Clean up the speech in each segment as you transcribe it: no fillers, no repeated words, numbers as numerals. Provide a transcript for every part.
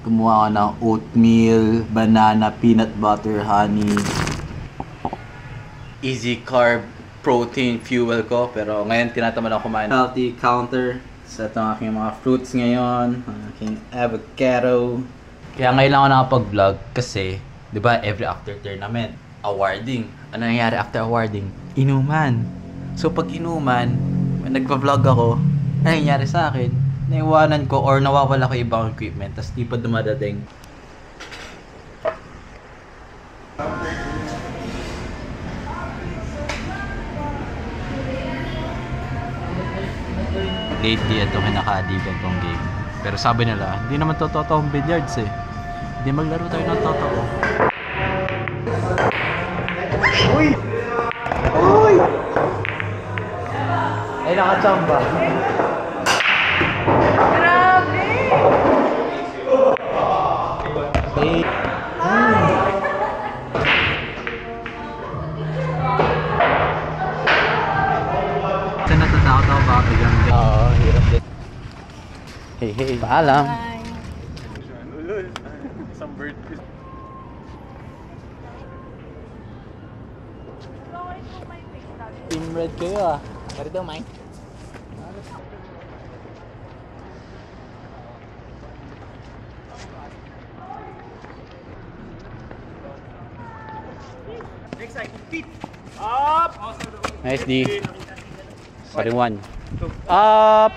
Kumuha ako ng oatmeal, banana, peanut butter, honey. Easy carb, protein, fuel ko. Pero ngayon tinatamad ako kumain. Healthy counter. Sa itong aking mga fruits ngayon. Aking avocado. Kaya ngayon lang ako nakapag-vlog kasi, di ba, every after tournament, awarding. Ano nangyayari after awarding? Inuman. So pag inuman, nagpa-vlog ako, ano nangyayari sa akin? Naiwanan ko or nawawala ko ibang equipment, tapos di pa dumadating. Lately, ito kinakadigan tong game. Pero sabi nila, hindi naman totoo ang billiards eh. Hindi maglaro tayo ng totoo. Uy! Uy! Ay, nakachamba. Grabe! Saan natatakot ako baka biglang dyan? Oo, hirap din. Hey, hey. Paalam. Bye! Ulul. Isang bird. Team red kayo ah. Ganito, Mike. Next side. Feet. Up. Nice D. Sorry, one. Up!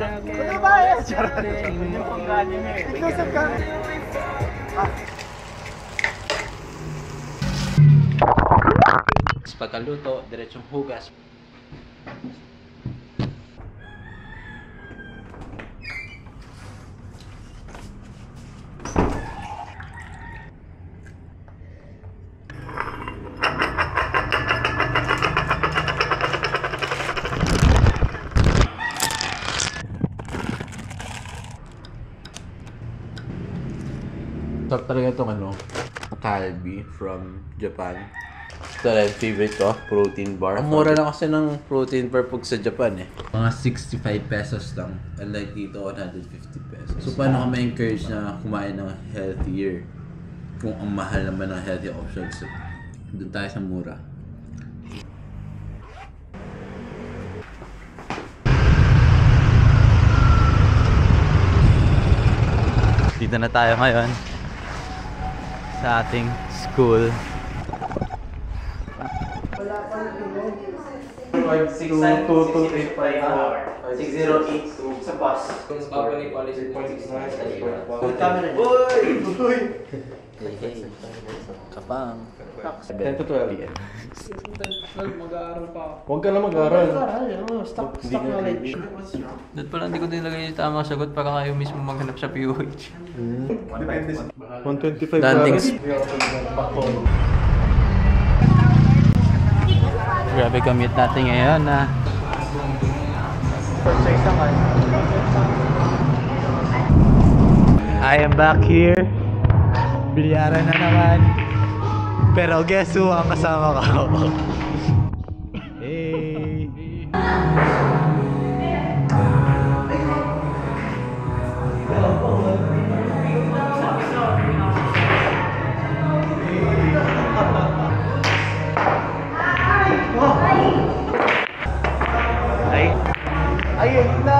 Ano ba yan? Charot. Yung panggali mo eh. Naglasap ka. Pagkaluto, diretsong hugas. Sarap talaga itong kalbi from Japan. Ito na yung favorite ko, protein bar. Ang mura lang kasi ng protein bar pag sa Japan eh. Mga 65 pesos lang. Unlike dito, 150 pesos. So paano ka ma-encourage na kumain ng healthier? Kung ang mahal naman ng healthy options. So, doon tayo sa mura. Dito na tayo ngayon sa ating school. 6922854 6082 sa bus. Kung Papa ni Policy 669. Good camera niya. Uy! Uy! Hey, kapang. 10 to 12 yan. Mag-aaral pa ako. Huwag ka na mag-aaral. Stock knowledge. Doon pala hindi ko nilagay yung tamang sagot para kayo mismo maghanap sa PUH. Depende sa 125 Dantings. Grabe commute natin ngayon na. I am back here. Bilyaran na naman. Pero guess who ang kasama ko? Hey! Ay! Ayun na!